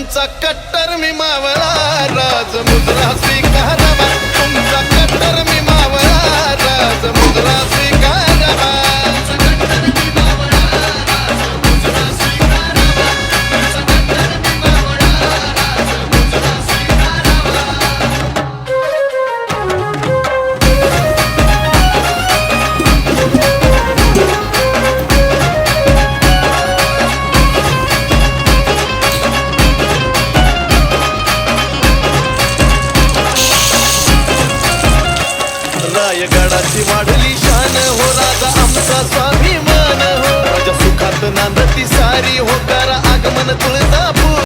तुमचा कट्टर मी मावळा राज मुद्रा स्वीकारावा तुमचा कट्टर मी मावळा राज मुद्रा स्वीकारावा रायगडाची वाढली शान हो राजा आमचा स्वाभिमान हो राजा सुखात नांदती सारी हो करा आगमन तुळजा